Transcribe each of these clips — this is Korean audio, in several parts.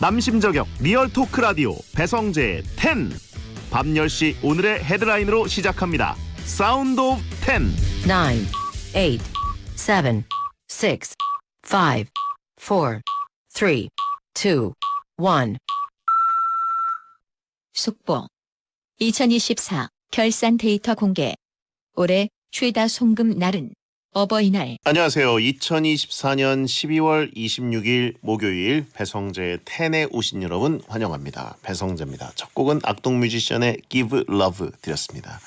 남심저격 리얼토크 라디오 배성재의 10. 밤 10시 오늘의 헤드라인으로 시작합니다. 사운드 오브 10. 9, 8, 7, 6, 5, 4, 3, 2, 1. 속보 2024 결산 데이터 공개. 올해 최다 송금 날은 어버이날. 안녕하세요. 2024년 12월 26일 목요일 배성재의 10에 오신 여러분 환영합니다. 배성재입니다. 첫 곡은 악동뮤지션의 Give Love 드렸습니다.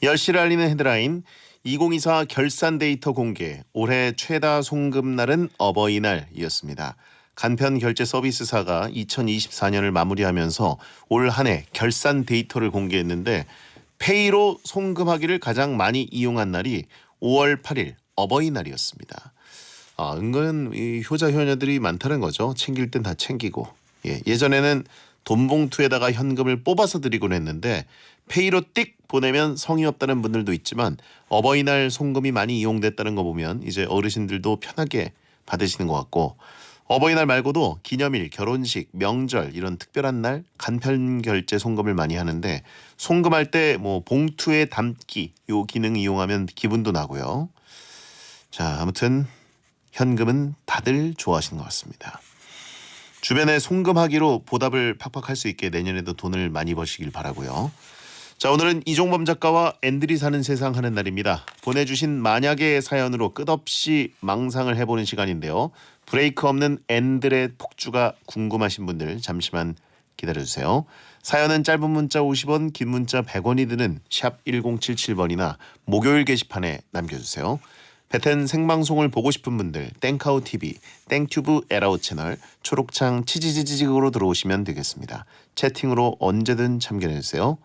10시를 알리는 헤드라인 2024 결산 데이터 공개. 올해 최다 송금 날은 어버이날이었습니다. 간편 결제 서비스사가 2024년을 마무리하면서 올 한 해 결산 데이터를 공개했는데 페이로 송금하기를 가장 많이 이용한 날이 5월 8일 어버이날이었습니다. 은근 이 효자 효녀들이 많다는 거죠. 챙길 땐 다 챙기고. 예전에는 돈 봉투에다가 현금을 뽑아서 드리곤 했는데 페이로 띡 보내면 성의 없다는 분들도 있지만 어버이날 송금이 많이 이용됐다는 거 보면 이제 어르신들도 편하게 받으시는 것 같고, 어버이날 말고도 기념일, 결혼식, 명절 이런 특별한 날 간편 결제 송금을 많이 하는데 송금할 때 뭐 봉투에 담기 요 기능 이용하면 기분도 나고요. 자, 아무튼 현금은 다들 좋아하시는 것 같습니다. 주변에 송금하기로 보답을 팍팍 할 수 있게 내년에도 돈을 많이 버시길 바라고요. 자, 오늘은 이종범 작가와 앤들이 사는 세상 하는 날입니다. 보내주신 만약의 사연으로 끝없이 망상을 해보는 시간인데요. 브레이크 없는 앤들의 폭주가 궁금하신 분들 잠시만 기다려주세요. 사연은 짧은 문자 50원, 긴 문자 100원이 드는 샵 1077번이나 목요일 게시판에 남겨주세요. 배텐 생방송을 보고 싶은 분들 땡카우TV, 땡튜브 에라우 채널, 초록창 치지지직으로 들어오시면 되겠습니다. 채팅으로 언제든 참견해주세요.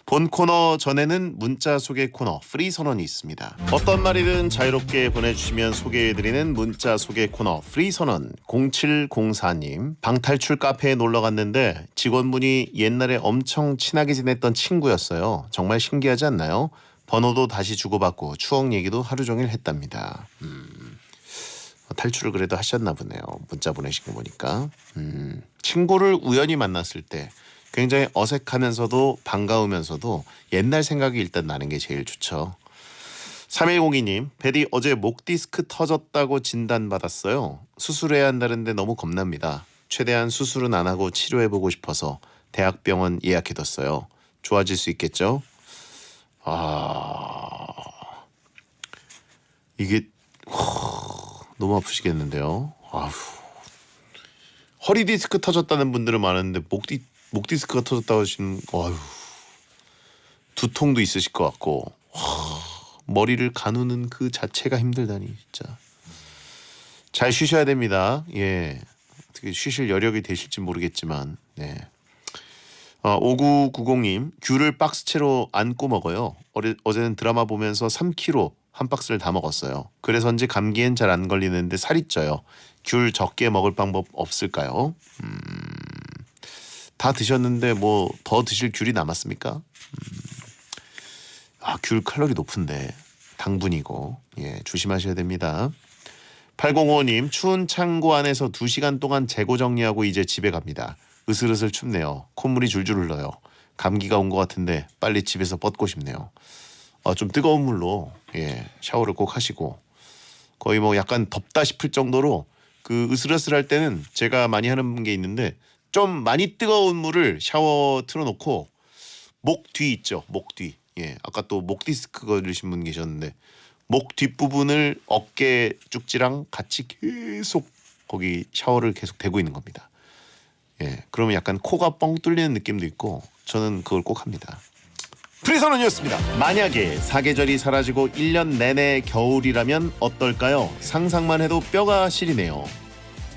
본 코너 전에는 문자 소개 코너 프리 선언이 있습니다. 어떤 말이든 자유롭게 보내주시면 소개해드리는 문자 소개 코너 프리 선언. 0704님, 방탈출 카페에 놀러 갔는데 직원분이 옛날에 엄청 친하게 지냈던 친구였어요. 정말 신기하지 않나요? 번호도 다시 주고받고 추억 얘기도 하루 종일 했답니다. 탈출을 그래도 하셨나 보네요. 문자 보내신 거 보니까. 친구를 우연히 만났을 때 굉장히 어색하면서도 반가우면서도 옛날 생각이 일단 나는 게 제일 좋죠. 3102님, 베디 어제 목 디스크 터졌다고 진단받았어요. 수술해야 한다는데 너무 겁납니다. 최대한 수술은 안 하고 치료해보고 싶어서 대학병원 예약해뒀어요. 좋아질 수 있겠죠? 이게 너무 아프시겠는데요. 허리 디스크 터졌다는 분들은 많은데 목 디스크가 터졌다고 하시는, 두통도 있으실 것 같고, 머리를 가누는 그 자체가 힘들다니 진짜. 잘 쉬셔야 됩니다. 예, 어떻게 쉬실 여력이 되실지 모르겠지만, 네. 5990님, 귤을 박스채로 안고 먹어요. 어제는 드라마 보면서 3kg 한 박스를 다 먹었어요. 그래서인지 감기엔 잘 안 걸리는데 살이 쪄요. 귤 적게 먹을 방법 없을까요? 다 드셨는데 뭐 더 드실 귤이 남았습니까? 귤 칼로리 높은데 당분이고, 조심하셔야 됩니다. 8055님, 추운 창고 안에서 2시간 동안 재고 정리하고 이제 집에 갑니다. 으슬으슬 춥네요. 콧물이 줄줄 흘러요. 감기가 온 것 같은데 빨리 집에서 뻗고 싶네요. 좀 뜨거운 물로 샤워를 꼭 하시고, 거의 뭐 약간 덥다 싶을 정도로 그 으슬으슬할 때는 제가 많이 하는 게 있는데, 좀 많이 뜨거운 물을 샤워 틀어놓고 목 뒤 있죠. 목 뒤. 아까 또 목 디스크 걸리신 분 계셨는데 목 뒷부분을 어깨 쪽지랑 같이 계속 거기 샤워를 계속 대고 있는 겁니다. 그러면 약간 코가 뻥 뚫리는 느낌도 있고, 저는 그걸 꼭 합니다. 프리선언이었습니다. 만약에 사계절이 사라지고 1년 내내 겨울이라면 어떨까요? 상상만 해도 뼈가 시리네요.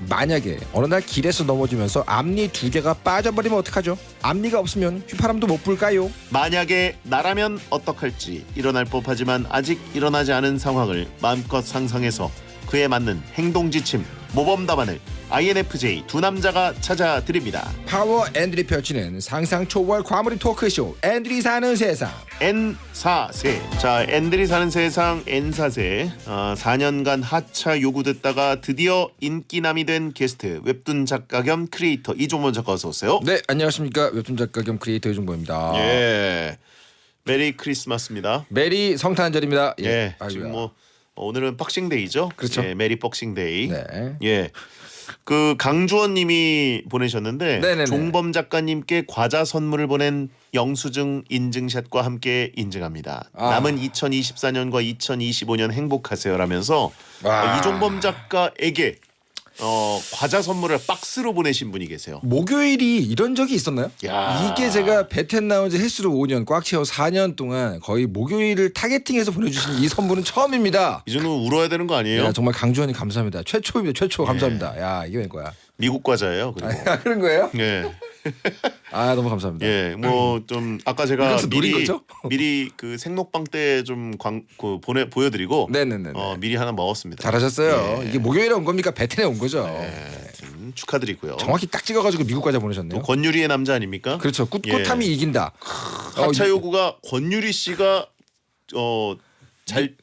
만약에 어느 날 길에서 넘어지면서 앞니 2개가 빠져버리면 어떡하죠? 앞니가 없으면 휘파람도 못 불까요? 만약에 나라면 어떡할지 일어날 법하지만 아직 일어나지 않은 상황을 마음껏 상상해서 그에 맞는 행동 지침, 모범 답안을 INFJ 두 남자가 찾아드립니다. 파워 앤들이 펼치는 상상 초월 과몰입 토크쇼 앤들이 사는 세상. N4세. 자, 앤들이 사는 세상 N4세. 4년간 하차 요구 듣다가 드디어 인기남이 된 게스트 웹툰 작가 겸 크리에이터 이종범 작가 어서 오세요. 네, 안녕하십니까. 웹툰 작가 겸 크리에이터 이종범입니다. 예. 메리 크리스마스입니다. 메리 성탄절입니다. 예. 아이고야. 지금 뭐 오늘은 박싱데이죠. 그렇죠. 예, 메리 박싱데이. 네. 예. 그 강주원님이 보내셨는데 네네네. 종범 작가님께 과자 선물을 보낸 영수증 인증샷과 함께 인증합니다. 아. 남은 2024년과 2025년 행복하세요라면서 와. 이종범 작가에게 과자 선물을 박스로 보내신 분이 계세요. 목요일이 이런 적이 있었나요? 야. 이게 제가 베텐 나온 지 횟수로 5년 꽉 채워 4년 동안 거의 목요일을 타겟팅해서 보내주신 이 선물은 처음입니다. 이 정도면 울어야 되는 거 아니에요? 야, 정말 강주원님 감사합니다. 최초입니다. 최초 감사합니다. 야, 이게 웬 거야? 미국 과자예요. 그리고 아, 그런 거예요? 예. 아, 너무 감사합니다. 예, 뭐 좀 아까 제가 이것도 노린 미리 거죠? 미리 그 생록방 때 좀 보여드리고 네네네. 미리 하나 먹었습니다. 잘하셨어요. 예. 이게 목요일에 온 겁니까? 베텐에 온 거죠. 축하드리고요. 정확히 딱 찍어가지고 미국 과자 보내셨네요. 또 권유리의 남자 아닙니까? 그렇죠. 꿋꿋함이 예. 이긴다. 하차 요구가 권유리 씨가 잘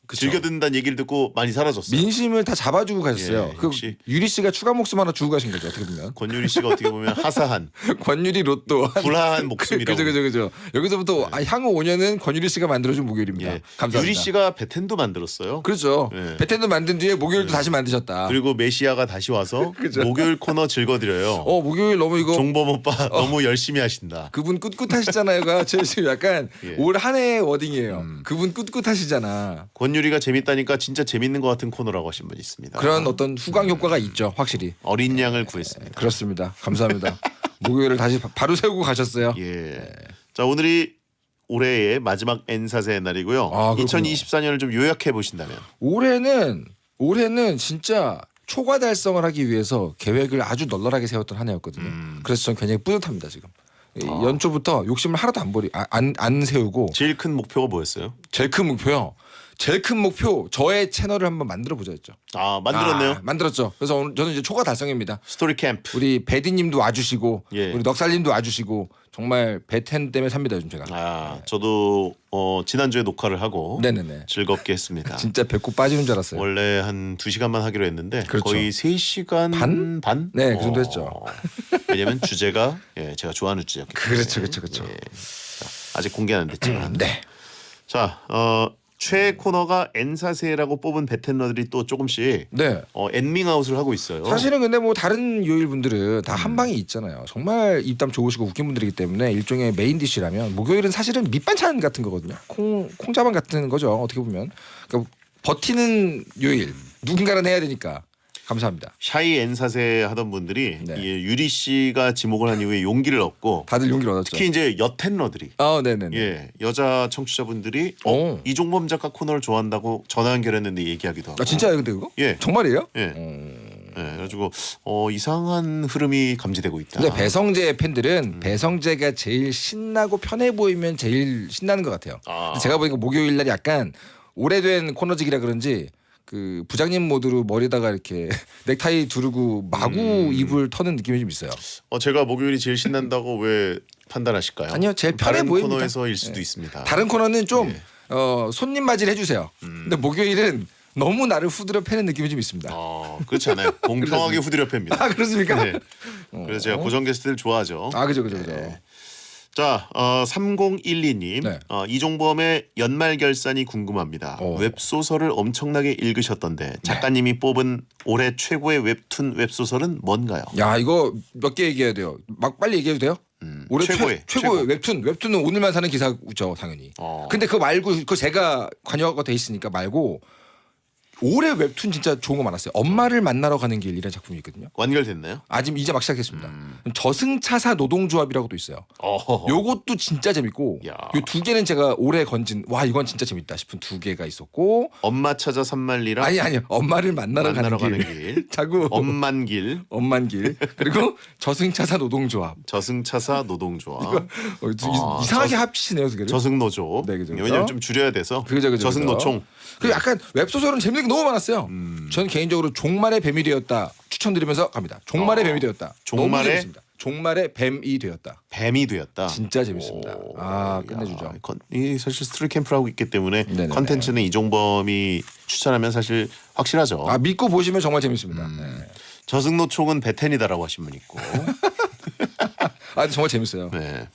그쵸. 즐겨 듣는다는 얘기를 듣고 많이 사라졌어요. 민심을 다 잡아주고 가셨어요. 예, 그 역시. 유리 씨가 추가 목숨 하나 주고 가신 거죠. 어떻게 보면 권유리 씨가 어떻게 보면 하사한 권유리 로또 불화한 목숨이라고. 그죠. 여기서부터 향후 5년은 권유리 씨가 만들어준 목요일입니다. 예. 감사합니다. 유리 씨가 베텐도 만들었어요. 그렇죠. 예. 베텐도 만든 뒤에 목요일도 다시 만드셨다. 그리고 메시아가 다시 와서 그죠. 목요일 코너 즐거드려요. 목요일 너무 이거 종범 오빠 너무 열심히 하신다. 그분 꿋꿋하시잖아요가 제 지금 약간 예. 올 한 해의 워딩이에요. 그분 꿋꿋하시잖아. 권유리가 재밌다니까 진짜 재밌는 것 같은 코너라고 하신 분이 있습니다. 그런 어떤 후광 효과가 있죠. 확실히. 어린 양을 구했습니다. 그렇습니다. 감사합니다. 목요일을 다시 바로 세우고 가셨어요. 예. 자, 오늘이 올해의 마지막 N사세의 날이고요. 아, 그렇군요. 2024년을 좀 요약해 보신다면. 올해는 진짜 초과 달성을 하기 위해서 계획을 아주 널널하게 세웠던 한 해였거든요. 그래서 저는 굉장히 뿌듯합니다 지금. 이 연초부터 욕심을 하나도 안 세우고 제일 큰 목표가 뭐였어요? 제일 큰 목표 저의 채널을 한번 만들어 보자였죠. 만들었네요. 만들었죠. 그래서 오늘 저는 이제 초과 달성입니다. 스토리 캠프. 우리 베디님도 와주시고 예. 우리 넉살님도 와주시고 정말 베텐 때문에 삽니다 요즘 제가. 저도 지난주에 녹화를 하고 네네네. 즐겁게 했습니다. 진짜 배꼽 빠지는 줄 알았어요. 원래 한 2시간만 하기로 했는데 그렇죠. 거의 3시간 반? 네, 그 정도 했죠. 왜냐면 주제가 제가 좋아하는 주제였기 때문에. 그렇죠. 예. 아직 공개는 안 됐지만. 네. 자, 최애 코너가 N사세라고 뽑은 베테너들이 또 조금씩 네. 엔밍아웃을 하고 있어요. 사실은 근데 뭐 다른 요일 분들은 다 한 방이 있잖아요. 정말 입담 좋으시고 웃긴 분들이기 때문에 일종의 메인 디시라면 목요일은 사실은 밑반찬 같은 거거든요. 콩자반 같은 거죠. 어떻게 보면. 그러니까 버티는 요일 누군가는 해야 되니까. 감사합니다. 샤이 N사세 하던 분들이 네. 이 유리 씨가 지목을 한 이후에 용기를 얻고 다들 용기를 얻었죠. 특히 이제 여텐러들이 네네네. 여자 청취자분들이 오. 이종범 작가 코너를 좋아한다고 전화 연결했는데 얘기하기도 하고. 진짜요, 근데 그거? 예. 정말이에요? 그래가지고 이상한 흐름이 감지되고 있다. 근데 배성재 팬들은 배성재가 제일 신나고 편해 보이면 제일 신나는 것 같아요. 제가 보니까 목요일 날 약간 오래된 코너직이라 그런지 그 부장님 모드로 머리다가 이렇게 넥타이 두르고 마구 입을 터는 느낌이 좀 있어요. 제가 목요일이 제일 신난다고 왜 판단하실까요? 아니요, 제일 편해 다른 보입니다. 코너에서일 수도 있습니다. 다른 코너는 좀 손님 맞이를 해주세요. 근데 목요일은 너무 나를 후드려 패는 느낌이 좀 있습니다. 그렇지 않아요. 공평하게 후드려 팹니다. 그렇습니까? 네. 그래서 제가 고정 게스트를 좋아하죠. 그죠. 자, 3012님. 네. 이종범의 연말 결산이 궁금합니다. 웹소설을 엄청나게 읽으셨던데 작가님이 뽑은 올해 최고의 웹툰 웹소설은 뭔가요? 야, 이거 몇 개 얘기해야 돼요. 막 빨리 얘기해도 돼요? 올해 최고의 웹툰은 오늘만 사는 기사죠, 당연히. 근데 그거 말고 그거 제가 관여가 돼 있으니까 말고 올해 웹툰 진짜 좋은 거 많았어요. 엄마를 만나러 가는 길이라는 작품이 있거든요. 완결됐나요? 아직 이제 막 시작했습니다. 저승차사 노동조합이라고도 있어요. 요것도 진짜 재밌고 야. 요 두 개는 제가 올해 건진 와 이건 진짜 재밌다 싶은 두 개가 있었고 엄마 찾아 산말리랑 아니요 엄마를 만나러 가는 길. 자꾸 엄만길 엄만길 그리고 저승차사 노동조합. 저승차사 노동조합. 이상하게 합치네요 두 개를. 저승노조. 네, 그죠. 왜냐면 좀 줄여야 돼서. 그죠. 저승노총. 그리고 약간 웹소설은 재밌는 얘기 너무 많았어요. 전 개인적으로 종말의 뱀이 되었다 추천드리면서 갑니다. 종말의 뱀이 되었다. 너무 종말의? 재밌습니다. 종말의 뱀이 되었다. 뱀이 되었다. 진짜 재밌습니다. 끝내주죠. 이 사실 스트릿 캠프를 하고 있기 때문에 네네네. 컨텐츠는 이종범이 추천하면 사실 확실하죠. 믿고 보시면 정말 재밌습니다. 네. 저승노총은 베텐이다라고 하신 분 있고. 정말 재밌어요. 네.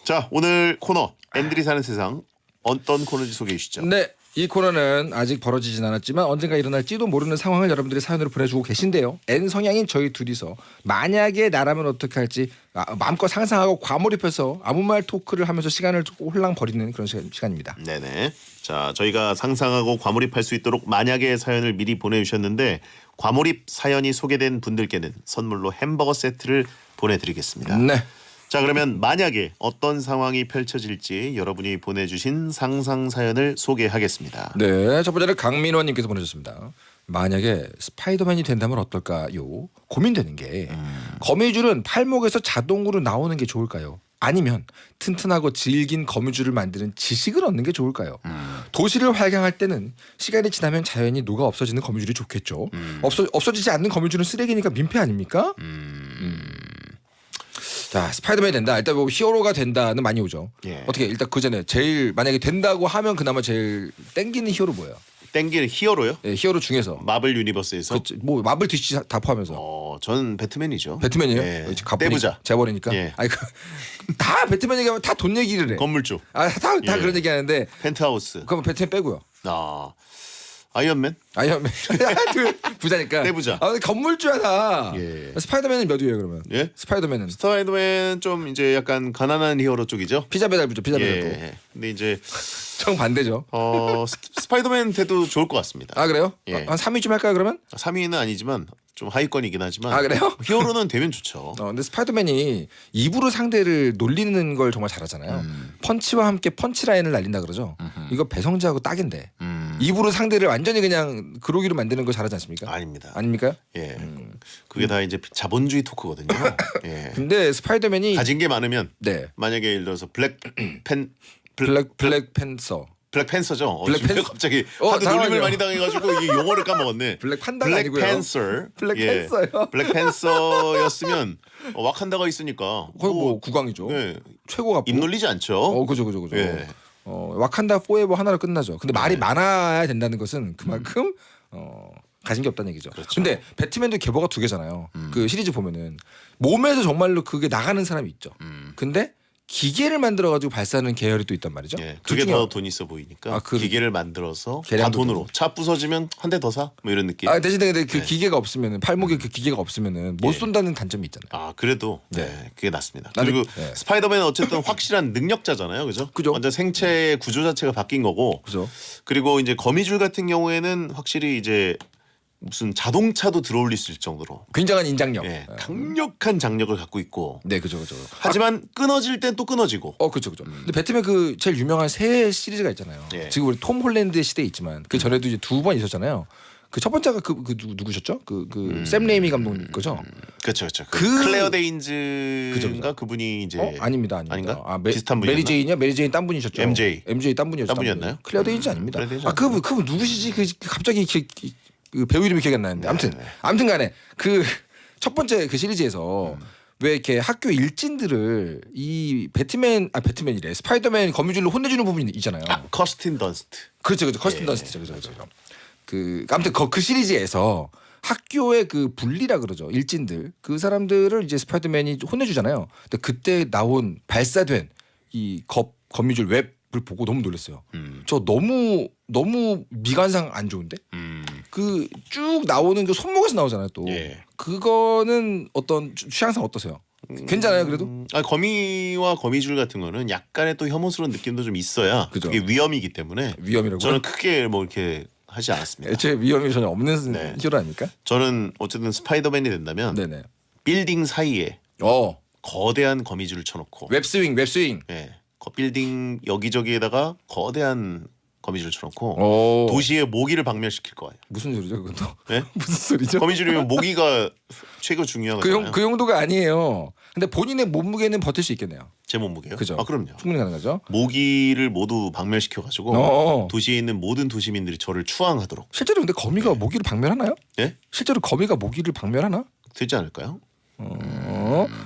자, 오늘 코너 앤들이 사는 세상 어떤 코너인지 소개해 주시죠. 네. 이 코너는 아직 벌어지진 않았지만 언젠가 일어날지도 모르는 상황을 여러분들이 사연으로 보내주고 계신데요. N 성향인 저희 둘이서 만약에 나라면 어떻게 할지 마음껏 상상하고 과몰입해서 아무 말 토크를 하면서 시간을 홀랑 버리는 그런 시간입니다. 네네. 자, 저희가 상상하고 과몰입할 수 있도록 만약에 사연을 미리 보내주셨는데 과몰입 사연이 소개된 분들께는 선물로 햄버거 세트를 보내드리겠습니다. 네. 자, 그러면 만약에 어떤 상황이 펼쳐질지 여러분이 보내주신 상상 사연을 소개하겠습니다. 네, 첫 번째는 강민원님께서 보내주셨습니다. 만약에 스파이더맨이 된다면 어떨까요? 고민되는 게 거미줄은 팔목에서 자동으로 나오는 게 좋을까요? 아니면 튼튼하고 질긴 거미줄을 만드는 지식을 얻는 게 좋을까요? 도시를 활강할 때는 시간이 지나면 자연히 녹아 없어지는 거미줄이 좋겠죠. 없어지지 않는 거미줄은 쓰레기니까 민폐 아닙니까? 자, 스파이더맨이 된다. 일단 뭐 히어로가 된다는 많이 오죠. 예. 어떻게 일단 그 전에 제일 만약에 된다고 하면 그나마 제일 땡기는 히어로 뭐예요? 땡기는 히어로요? 예, 히어로 중에서 마블 유니버스에서? 뭐 마블 DC 다 포함해서 전 배트맨이죠. 배트맨이에요? 예. 가뿐히 떼부자. 재벌이니까. 예. 아니 다 배트맨 얘기하면 다 돈 얘기를 해. 건물주. 다 예. 그런 얘기하는데 펜트하우스. 그러면 배트맨 빼고요. 아이언맨? 아니면 부자니까. 떼부자. 건물주야 다. 예. 스파이더맨은 몇 위예요 그러면? 예? 스파이더맨은 스파이더맨 좀 이제 약간 가난한 히어로 쪽이죠. 피자 배달부죠. 피자 배달부. 예. 근데 이제 정 반대죠. 스파이더맨 돼도 좋을 것 같습니다. 아 그래요? 예. 한 3위쯤 할까요 그러면? 3위는 아니지만 좀 하위권이긴 하지만. 아, 그래요? 히어로는 되면 좋죠. 근데 스파이더맨이 입으로 상대를 놀리는 걸 정말 잘하잖아요. 펀치와 함께 펀치라인을 날린다 그러죠. 이거 배성재하고 딱인데. 입으로 상대를 완전히 그냥 그러기로 만드는 거 잘하지 않습니까? 아닙니다. 아닙니까? 예. 그게 다 이제 자본주의 토크거든요. 예. 근데 스파이더맨이 가진 게 많으면 네. 만약에 예를 들어서 블랙팬서. 블랙팬서죠. 블랙팬서. 갑자기 어, 하도 놀림을 당황하네요. 많이 당해가지고 이 용어를 까먹었네. 블랙판다가 아니고요. 블랙팬서. 블랙팬서요? 블랙팬서였으면 와칸다가 있으니까 거의 뭐 국왕이죠. 네, 최고가 입 놀리지 않죠. 그죠. 예. 와칸다 포에버 하나로 끝나죠. 근데 말이 많아야 된다는 것은 그만큼 가진 게 없다는 얘기죠. 그렇죠. 근데 배트맨도 계보가 2개잖아요. 그 시리즈 보면은 몸에서 정말로 그게 나가는 사람이 있죠. 근데 기계를 만들어 가지고 발사하는 계열이 또 있단 말이죠. 예, 둘 그게 중에 더 돈 있어 보이니까 기계를 만들어서 다 계량도 돈으로 차 부서지면 한 대 더 사? 뭐 이런 느낌. 대신에 근데 그 기계가 없으면은 팔목에 그 기계가 없으면은 못 쏜다는 단점이 있잖아요. 그래도 네. 그게 낫습니다. 나는- 그리고 네. 스파이더맨은 어쨌든 확실한 능력자잖아요, 그죠? 그죠. 완전 생체의 구조 자체가 바뀐 거고. 그죠. 그리고 이제 거미줄 같은 경우에는 확실히 이제 무슨 자동차도 들어올릴 수 있을 정도로 굉장한 인장력. 강력한 장력을 갖고 있고. 네, 그죠. 하지만 끊어질 땐 또 끊어지고. 그죠. 근데 배트맨 그 제일 유명한 새 시리즈가 있잖아요. 예. 지금 우리 톰 홀랜드의 시대에 있지만 그 전에도 이제 2번 있었잖아요. 그 첫 번째가 누구셨죠? 샘 레이미 감독님 거죠? 그렇죠. 그- 클레어 그죠. 데인즈인가 그분이 이제 아닙니다. 아닌가? 메리 비슷한 분이었나? 제인이요? 딴 분이셨죠? MJ. 딴 분이었죠. 딴 분이었나요? 클레어 데인즈 아닙니다. 클레어 데인즈 그분 누구시지? 갑자기 그 배우 이름이 기억이 안 나는데 아무튼간에 그 첫 번째 그 시리즈에서 왜 이렇게 학교 일진들을 이 배트맨이래 스파이더맨 거미줄로 혼내주는 부분이 있잖아요. 커스틴 던스트. 그렇죠. 커스틴 던스트죠. 그죠. 아무튼 그 시리즈에서 학교의 그 분리라 그러죠. 일진들 그 사람들을 이제 스파이더맨이 혼내주잖아요. 근데 그때 나온 발사된 이 거미줄 웹을 보고 너무 놀랐어요. 저 너무 미관상 안 좋은데? 그 쭉 나오는 그 손목에서 나오잖아요. 또 예. 그거는 어떤 취향상 어떠세요? 괜찮아요 그래도? 거미와 거미줄 같은 거는 약간의 또 혐오스러운 느낌도 좀 있어야 그죠. 그게 위험이기 때문에 위험이라고? 저는 크게 뭐 이렇게 하지 않았습니다. 애초에 위험이 전혀 없는 네. 히어로 아닙니까? 저는 어쨌든 스파이더맨이 된다면 네네. 빌딩 사이에 거대한 거미줄을 쳐놓고 웹스윙. 예, 빌딩 여기저기에다가 거대한 거미줄을 쳐놓고 도시의 모기를 박멸시킬 거예요. 무슨 소리죠 그것도? 네? 무슨 소리죠? 거미줄이면 모기가 최고 중요하거든요. 그 용도가 아니에요. 근데 본인의 몸무게는 버틸 수 있겠네요. 제 몸무게요? 그죠? 아 그럼요. 충분히 가능하죠. 모기를 모두 박멸시켜가지고 어. 도시에 있는 모든 도시민들이 저를 추앙하도록. 실제로 근데 거미가 모기를 박멸하나요? 예? 실제로 거미가 모기를 박멸하나? 되지 않을까요?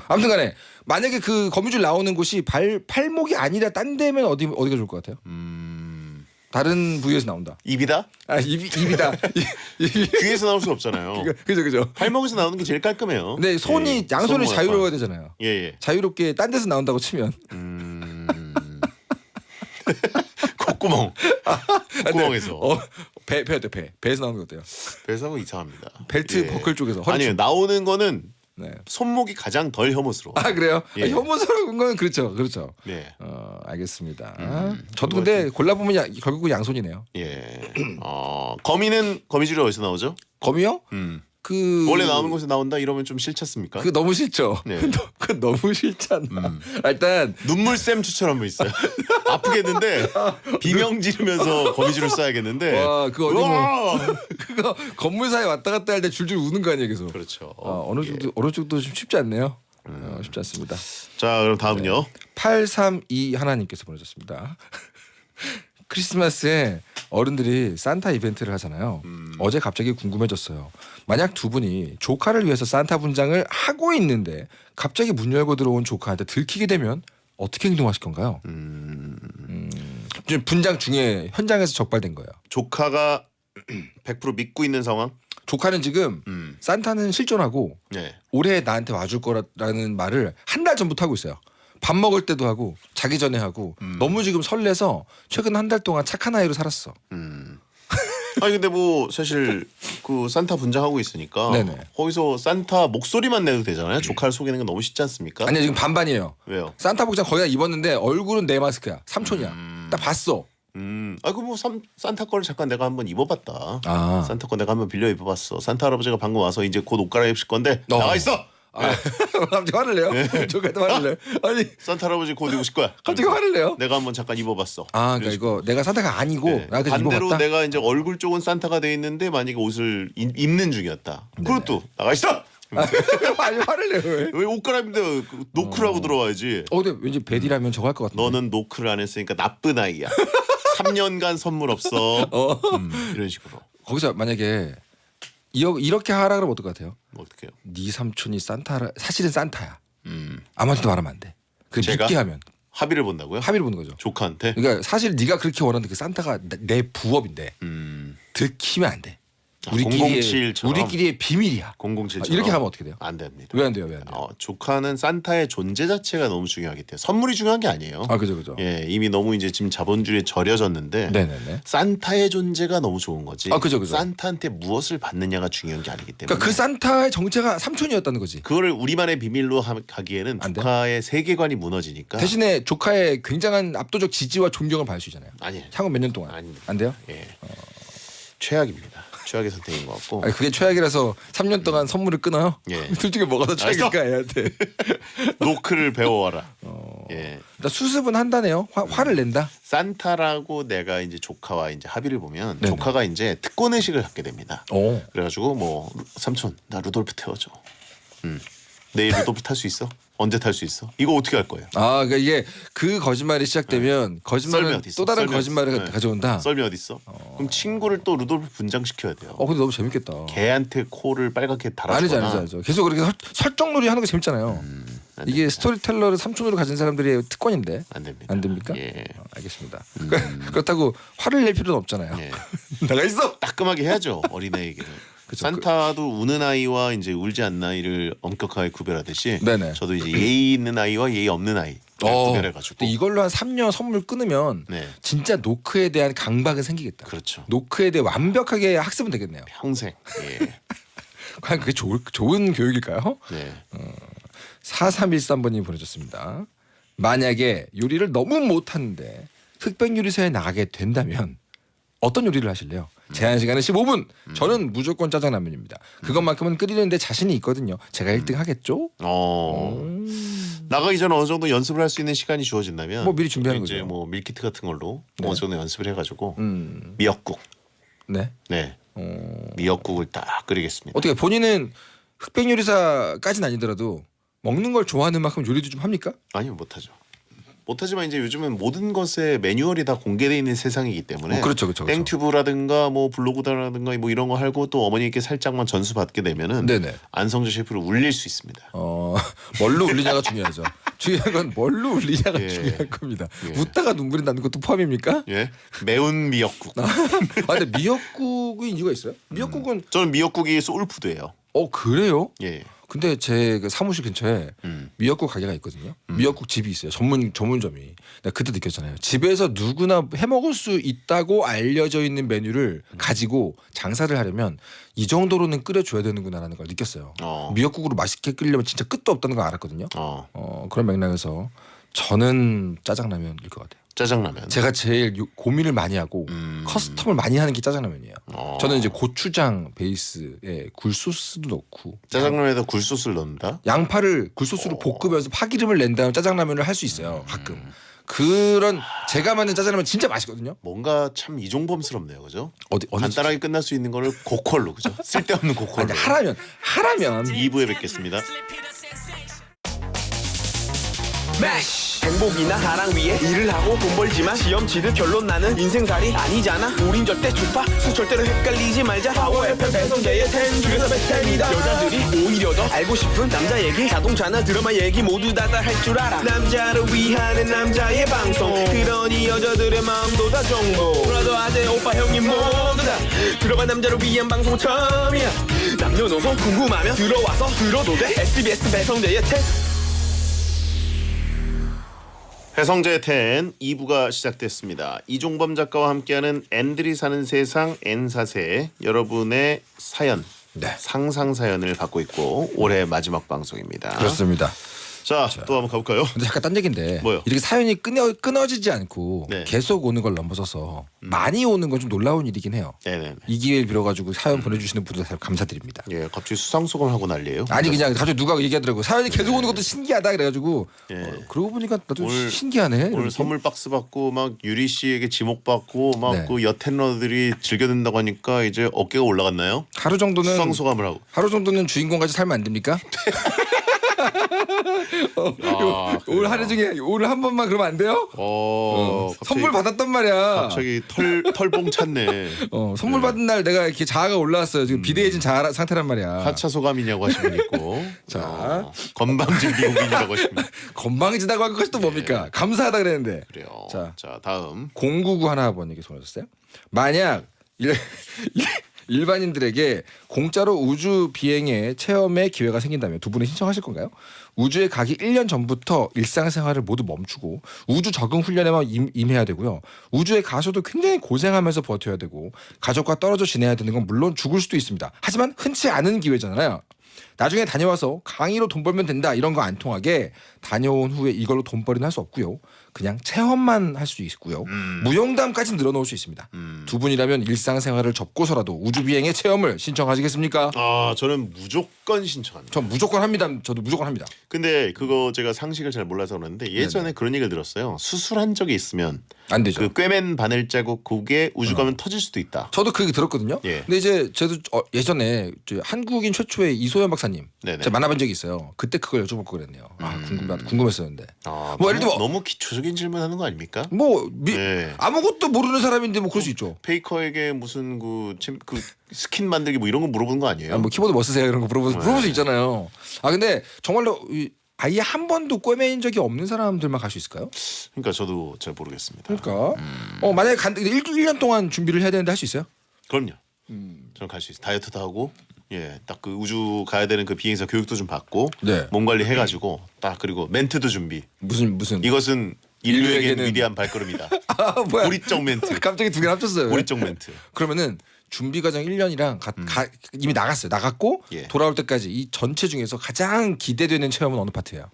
아무튼간에 만약에 그 거미줄 나오는 곳이 팔목이 아니라 딴 데면 어디가 좋을 것 같아요? 다른 부위에서 나온다. 입이다? 아 입이다. 귀에서 나올 수 없잖아요. 그죠. 팔목에서 나오는 게 제일 깔끔해요. 근데 손이 예, 양손이 손모양판. 자유로워야 되잖아요. 예. 자유롭게 딴 데서 나온다고 치면 콧구멍. 콧구멍에서. 배에서 나오는 거 어때요? 배에서 하면 이상합니다. 벨트 버클 쪽에서 허리 아니요, 나오는 거는 네. 손목이 가장 덜 혐오스러워. 아 그래요? 예. 혐오스러운 건 그렇죠. 네. 알겠습니다. 저도 근데 골라보면 결국은 양손이네요. 예. 거미줄이 어디서 나오죠? 거미요? 그 원래 나오는 곳에 나온다 이러면 좀 싫잖습니까? 그 너무 싫죠. 네. 그 너무 싫잖아. 일단 눈물샘 추천 한번 있어요. 아프겠는데 비명 지르면서 거미줄을 쏴야겠는데. 와 그거 어디 뭐 우와! 그거 건물 사이 왔다 갔다 할 때 줄줄 우는 거 아니에요, 계속. 그렇죠. 어느 쪽도 좀 쉽지 않네요. 쉽지 않습니다. 자, 그럼 다음은요. 832 하나님께서 보내셨습니다. 크리스마스에 어른들이 산타 이벤트를 하잖아요. 어제 갑자기 궁금해졌어요. 만약 두 분이 조카를 위해서 산타 분장을 하고 있는데 갑자기 문 열고 들어온 조카한테 들키게 되면 어떻게 행동하실 건가요? 지금 분장 중에 현장에서 적발된 거예요. 조카가 100% 믿고 있는 상황? 조카는 지금 산타는 실존하고 네. 올해 나한테 와줄 거라는 말을 한 달 전부터 하고 있어요. 밥 먹을 때도 하고 자기 전에 하고 너무 지금 설레서 최근 한 달 동안 착한 아이로 살았어. 아니 근데 뭐 사실 그 산타 분장하고 있으니까 네네. 거기서 산타 목소리만 내도 되잖아요. 조카를 속이는 건 너무 쉽지 않습니까? 아니야 지금 반반이에요. 왜요? 산타 복장 거의 다 입었는데 얼굴은 내 마스크야. 삼촌이야. 딱 봤어. 그 산타 거를 잠깐 내가 한번 입어봤다. 아. 산타 거 내가 한번 빌려 입어봤어. 산타 할아버지가 방금 와서 이제 곧 옷 갈아입으실 건데 어. 나가 있어. 갑자기 화를 내요? 조카한테 화를 내. 아니 산타 할아버지 곧 오실 거야. 갑자기 화를 내요? 내가 한번 잠깐 입어봤어. 아 그러니까 이거 내가 산타가 아니고 네. 나 그냥 반대로 입어봤다. 내가 이제 얼굴 쪽은 산타가 돼 있는데 만약에 옷을 입는 중이었다. 그것도 나가 있어. 아니 화를 내요 왜? 왜 옷 갈아입는데 노크를 하고 들어와야지. 근데 왠지 베디라면 저거 할 것 같은데. 너는 노크를 안 했으니까 나쁜 아이야. 3년간 선물 없어. 이런 식으로. 거기서 만약에 이렇게 하라 그러면 어떨 것 같아요? 뭐 어떡해요? 네 삼촌이 산타라 사실은 산타야. 아무한테도 말하면 안 돼. 그 제가? 믿게 하면 합의를 본다고요? 합의를 보는 거죠. 조카한테? 그러니까 사실 네가 그렇게 원하는데 그 산타가 내 부업인데 들키면 안 돼. 아, 007 처럼? 우리끼리의 비밀이야. 007 이렇게 하면 어떻게 돼요? 안 됩니다. 왜 안 돼요? 왜 안 돼요? 조카는 산타의 존재 자체가 너무 중요하기 때문에 선물이 중요한 게 아니에요. 아 그죠. 예, 이미 너무 이제 지금 자본주의에 절여졌는데 네네네. 산타의 존재가 너무 좋은 거지. 아, 그죠. 산타한테 무엇을 받느냐가 중요한 게 아니기 때문에. 그러니까 그 산타의 정체가 삼촌이었다는 거지. 그거를 우리만의 비밀로 하기에는 안 돼요? 조카의 세계관이 무너지니까. 대신에 조카의 굉장한 압도적 지지와 존경을 받을 수 있잖아요. 아니에요. 향후 몇 년 동안. 아닙니다. 안 돼요? 예. 최악입니다. 최악의 선택인 것 같고. 아니, 그게 최악이라서 3년 동안 선물을 끊어요? 예. 둘 중에 뭐가 더 최악일까 애한테. 노크를 배워와라. 예. 나 수습은 한다네요. 화를 낸다. 산타라고 내가 이제 조카와 이제 합의를 보면 네네. 조카가 이제 특권 의식을 갖게 됩니다. 오. 그래가지고 뭐 삼촌 나 루돌프 태워줘. 내일 루돌프 탈 수 있어? 언제 탈 수 있어? 이거 어떻게 할 거예요? 아, 그러니까 이게 그 거짓말이 시작되면 썰매 거짓말은 어디 있어? 또 다른 썰매 거짓말을 어디 있어? 가져온다. 썰매 어디 있어? 그럼 친구를 또 루돌프 분장시켜야 돼요. 근데 너무 재밌겠다. 걔한테 코를 빨갛게 달아주거나. 아니죠. 계속 그렇게 설정놀이 하는 거 재밌잖아요. 안 이게 스토리텔러를 삼촌으로 가진 사람들의 특권인데. 안 됩니다. 안 됩니까? 예. 알겠습니다. 그렇다고 화를 낼 필요는 없잖아요. 예. 나가 있어. 따끔하게 해야죠 어린애에게는. 그쵸. 산타도 우는 아이와 이제 울지 않는 아이를 엄격하게 구별하듯이 네네. 저도 이제 예의 있는 아이와 예의 없는 아이 구별해가지고. 근데 이걸로 한 3년 선물 끊으면 네. 진짜 노크에 대한 강박은 생기겠다. 그렇죠. 노크에 대해 완벽하게 학습은 되겠네요. 평생. 예. 과연 그게 좋은 교육일까요? 네. 4313번님이 보내줬습니다. 만약에 요리를 너무 못하는데 흑백 요리사에 나가게 된다면 어떤 요리를 하실래요? 제한 시간은 15분. 저는 무조건 짜장라면입니다. 그것만큼은 끓이는데 자신이 있거든요. 제가 1등 하겠죠? 나가기 전에 어느 정도 연습을 할 수 있는 시간이 주어진다면 뭐 미리 준비하는 이제 거죠. 뭐 밀키트 같은 걸로 네. 어느 정도 연습을 해가지고 미역국. 네. 네. 미역국을 딱 끓이겠습니다. 어떻게 본인은 흑백 요리사까지는 아니더라도 먹는 걸 좋아하는 만큼 요리도 좀 합니까? 아니요, 못하죠. 못하지만 이제 요즘은 모든 것에 매뉴얼이 다 공개되어 있는 세상이기 때문에 그렇죠, 그렇죠, 그렇죠. 땡튜브라든가 뭐 블로그다라든가 뭐 이런 거 하고 또 어머니께 살짝만 전수 받게 되면은 네네. 안성재 셰프를 울릴 수 있습니다. 뭘로 울리냐가 중요하죠. 중요한 건 뭘로 울리냐가 예. 중요한 겁니다. 예. 웃다가 눈물이 나는 것도 포함입니까? 예, 매운 미역국. 근데 미역국이 이유가 있어요? 미역국은 저는 미역국이 소울푸드예요. 그래요? 예. 근데 제 그 사무실 근처에 미역국 가게가 있거든요. 미역국 집이 있어요. 전문점이. 내가 그때 느꼈잖아요. 집에서 누구나 해 먹을 수 있다고 알려져 있는 메뉴를 가지고 장사를 하려면 이 정도로는 끓여줘야 되는구나라는 걸 느꼈어요. 미역국으로 맛있게 끓이려면 진짜 끝도 없다는 걸 알았거든요. 그런 맥락에서 저는 짜장라면일 것 같아요. 짜장라면. 제가 제일 고민을 많이 하고 커스텀을 많이 하는 게 짜장라면이에요. 저는 이제 고추장 베이스에 굴소스도 넣고 짜장라면에다 굴소스를 넣는다? 양파를 굴소스로 볶으면서 파기름을 낸 다음 짜장라면을 할 수 있어요. 가끔. 그런 제가 만든 짜장라면 진짜 맛있거든요. 뭔가 참 이종범스럽네요, 그죠? 어디 간단하게 끝날 수 있는 거를 고퀄로, 그죠? 쓸데없는 고퀄로. 하라면 2부에 뵙겠습니다. 행복이나 사랑 위해 일을 하고 돈 벌지만 시험 치듯 결론 나는 인생살이 아니잖아. 우린 절대 주파수 절대로 헷갈리지 말자. 파워 FM 배성재의 10 중에서 베스트 10이다. 여자들이 오히려 더 알고 싶은 남자 얘기, 자동차나 드라마 얘기 모두 다 할 줄 알아. 남자를 위하는 남자의 방송, 그러니 여자들의 마음도 다 정보. 브라더 아재 오빠 형님 모두 다 들어봐. 남자를 위한 방송 처음이야. 남녀노소 궁금하면 들어와서 들어도 돼. SBS 배성재의 10. 배성재의 10 2부가 시작됐습니다. 이종범 작가와 함께하는 N들이 사는 세상 N사세, 여러분의 사연, 상상 사연을 받고 있고 올해 마지막 방송입니다. 그렇습니다. 자, 또 한번 가볼까요? 근데 잠깐 딴 얘기인데 뭐요? 이렇게 사연이 끊어지지 않고 네. 계속 오는 걸 넘어서서 많이 오는 건 좀 놀라운 일이긴 해요. 네네. 이 기회를 빌어가지고 사연 보내주시는 분들 다 감사드립니다. 예, 갑자기 수상소감 하고 난리예요. 아니 그냥 갑자기 누가 얘기하더라고. 사연이 계속 오는 것도 신기하다 그래가지고 그러고 보니까 나도 신기하네. 오늘 이렇게. 선물 박스 받고 막 유리 씨에게 지목 받고 막 네. 그 여텐러들이 즐겨 듣는다고 하니까 이제 어깨가 올라갔나요? 하루 정도는 수상소감을 하고. 하루 정도는 주인공같이 살면 안 됩니까? 오늘 하루 중에 오늘 한 번만 그러면 안 돼요? 갑자기, 선물 받았단 말이야. 갑자기 털봉 찼네. 선물 받은 날 내가 이렇게 자아가 올라왔어요. 지금 비대해진 자아 상태란 말이야. 하차 소감이냐고 하신 분 있고. 자. 건방진 미국인이라고 하신 분. 건방지다고 한 것이 또 뭡니까? 감사하다 그랬는데. 그래요. 자. 자, 다음. 099 하나번님께 보내셨어요. 만약 일반인들에게 공짜로 우주 비행의 체험의 기회가 생긴다면 두 분은 신청하실 건가요? 우주에 가기 1년 전부터 일상생활을 모두 멈추고 우주 적응 훈련에만 임해야 되고요. 우주에 가서도 굉장히 고생하면서 버텨야 되고 가족과 떨어져 지내야 되는 건 물론 죽을 수도 있습니다. 하지만 흔치 않은 기회잖아요. 나중에 다녀와서 강의로 돈 벌면 된다 이런 거 안 통하게 다녀온 후에 이걸로 돈벌이는 할 수 없고요. 그냥 체험만 할 수 있고요. 무용담까지 늘어놓을 수 있습니다. 두 분이라면 일상생활을 접고서라도 우주비행의 체험을 신청하시겠습니까? 저는 무조건 신청합니다. 전 무조건 합니다. 저도 무조건 합니다. 근데 그거 제가 상식을 잘 몰라서 그러는데 예전에 그런 얘기를 들었어요. 수술한 적이 있으면 안 되죠. 그 꿰맨 바늘 자국 그게 우주 가면 터질 수도 있다. 저도 그 얘기 들었거든요. 예. 근데 이제 저도 예전에 한국인 최초의 이소연 박사님 네네. 제가 만나본 적이 있어요. 그때 그걸 여쭤볼 거 그랬네요. 궁금했었는데. 뭐 예를 들면 너무 기초적인 질문하는 거 아닙니까? 네. 아무것도 모르는 사람인데 뭐 그럴 수 있죠. 페이커에게 무슨 그 스킨 만들기 뭐 이런 거 물어보는 거 아니에요? 뭐 키보드 뭐 쓰세요 이런 거 물어볼 수 있잖아요. 근데 정말로 아예 한 번도 꿰맨 적이 없는 사람들만 갈 수 있을까요? 그러니까 저도 잘 모르겠습니다. 그러니까 만약에 1년 동안 준비를 해야 되는데 할 수 있어요? 그럼요. 저는 갈 수 있어요. 다이어트도 하고 딱 그 우주 가야 되는 그 비행사 교육도 좀 받고 네. 몸 관리 해가지고 딱 그리고 멘트도 준비. 무슨 이것은 인류에게는 인류에게는- 위대한 발걸음이다. 뭐야? 고리적 멘트. 갑자기 두 개 합쳤어요. 고리적 멘트. 그러면은 준비 과정 1년이랑 이미 나갔고 예. 돌아올 때까지 이 전체 중에서 가장 기대되는 체험은 어느 파트예요?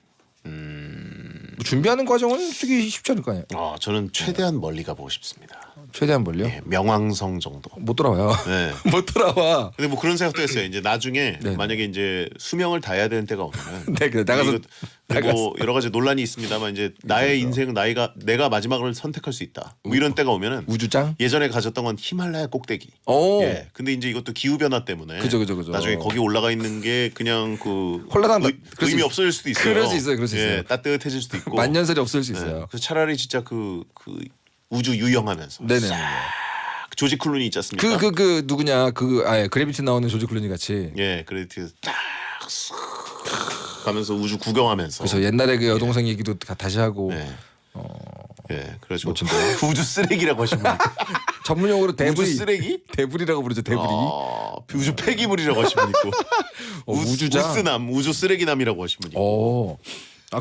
뭐 준비하는 과정은 솔직히 쉽지 않을 거 아니에요. 저는 최대한 멀리 가보고 싶습니다. 최대한 멀려? 예, 명왕성 정도. 못 돌아와요. 네. 못 돌아와. 근데 뭐 그런 생각도 했어요. 이제 나중에 네. 만약에 이제 수명을 다해야 되는 때가 오면은 네, 그래 나가서 이거 뭐 여러 가지 논란이 있습니다만 이제 나의 인생 내가 마지막을 선택할 수 있다. 뭐 이런 때가 오면은 우주짱? 예전에 가졌던 건 히말라야 꼭대기. 오. 예. 근데 이제 이것도 기후 변화 때문에 그죠. 나중에 거기 올라가 있는 게 그냥 그 홀라당 그럴 수 의미 있- 없어질 수도 있어요. 그럴 수 있어요. 그럴 수 예, 있어요. 따뜻해질 수도 있고. 만년설이 없을 수 예. 있어요. 그래서 차라리 진짜 그 우주 유영하면서 네네. 조지 클루니 있지 않습니까? 그 누구냐 그래비티 나오는 조지 클루니 같이. 예, 그래도 딱 가면서 우주 구경하면서. 그래서 옛날에 그 여동생 얘기도 다시 하고 예. 예, 그래가지고 멋진데요? 우주 쓰레기라고 하시면 전문용어로 우주 대불이 쓰레기? 대불이라고 부르죠. 대불이. 우주 폐기물이라고 하시면 있고 우주자. 우스남, 우주 쓰레기남이라고 하시면 있고. 오.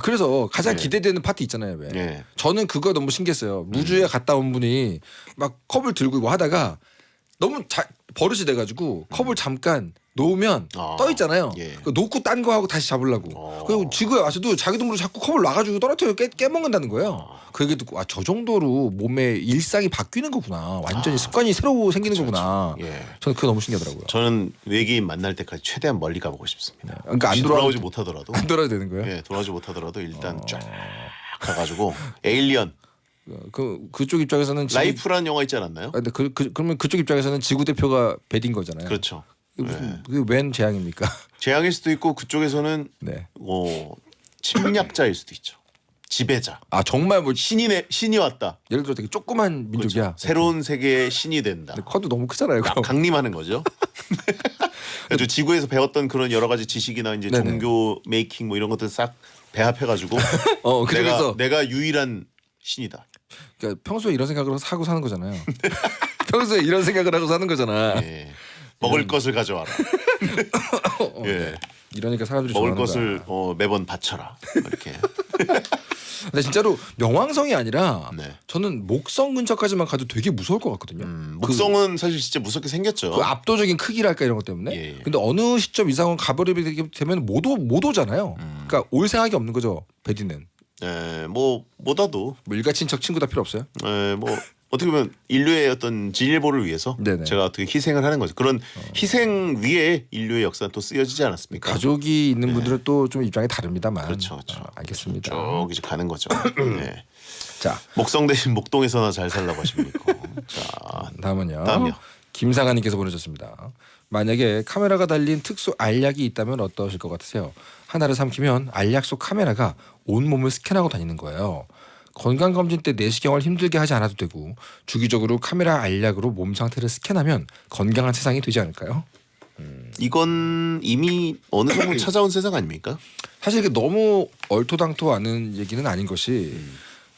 그래서 가장 예. 기대되는 파트 있잖아요. 왜? 예. 저는 그거 너무 신기했어요. 우주에 갔다 온 분이 막 컵을 들고 뭐 하다가 너무 버릇이 돼가지고 컵을 잠깐 놓으면 떠 있잖아요. 예. 놓고 딴 거 하고 다시 잡으려고. 그리고 지구에 와서도 자기도 모르게 자꾸 컵을 놔가지고 떨어뜨려 깨먹는다는 거예요. 그 얘기 듣고 저 정도로 몸의 일상이 바뀌는 거구나. 완전히 습관이 새로 생기는 거구나. 예. 저는 그거 너무 신기하더라고요. 저는 외계인 만날 때까지 최대한 멀리 가보고 싶습니다. 그러니까 안 혹시 돌아오지 돌아오지 못하더라도 안 돌아야 되는 거예요? 예, 돌아오지 못하더라도 일단 쫙 가가지고 에일리언 그쪽 입장에서는 라이프라는 영화 있지 않았나요? 근데 그러면 그쪽 입장에서는 지구 대표가 배인 거잖아요. 그렇죠. 그게 웬 재앙입니까? 재앙일 수도 있고 그쪽에서는 네. 침략자일 수도 있죠. 지배자. 정말 뭐 신이 왔다. 예를 들어 되게 조그만 민족이야. 그렇죠. 새로운 세계의 신이 된다. 근데 커도 너무 크잖아요. 그럼. 강림하는 거죠. 그래서 지구에서 배웠던 그런 여러 가지 지식이나 이제 네네. 종교 메이킹 뭐 이런 것들 싹 배합해가지고 그래서 내가 유일한 신이다. 그러니까 평소에 이런 생각을 하고 사는 거잖아요. 평소에 이런 생각을 하고 사는 거잖아. 예. 먹을 것을 가져와라. 예. 이러니까 사람들이 먹을 좋아하는 것을 거야. 매번 바쳐라. 이렇게. 근데 진짜로 명왕성이 아니라 네. 저는 목성 근처까지만 가도 되게 무서울 것 같거든요. 목성은 사실 진짜 무섭게 생겼죠. 그 압도적인 크기랄까 이런 것 때문에. 예. 근데 어느 시점 이상은 가버리게 되면 못 오잖아요. 그러니까 올 생각이 없는 거죠. 베디는. 예, 못 와도 뭐 일가친척 친구 다 필요 없어요. 뭐 어떻게 보면 인류의 어떤 진일보를 위해서 네네. 제가 어떻게 희생을 하는 거죠. 그런 희생 위에 인류의 역사는 또 쓰여지지 않았습니까? 가족이 있는 분들은 또 좀 입장이 다릅니다만. 그렇죠. 알겠습니다. 쭉 이제 가는 거죠. 네. 자, 목성 대신 목동에서나 잘 살라고 하시면 있고. 자, 다음은요. 다음이요. 김상아님께서 보내주셨습니다. 만약에 카메라가 달린 특수 알약이 있다면 어떠실 것 같으세요? 하나를 삼키면 알약 속 카메라가 온 몸을 스캔하고 다니는 거예요. 건강검진 때 내시경을 힘들게 하지 않아도 되고 주기적으로 카메라 알약으로 몸 상태를 스캔하면 건강한 세상이 되지 않을까요? 이건 이미 어느 정도 찾아온 세상 아닙니까? 사실 이게 너무 얼토당토하는 얘기는 아닌 것이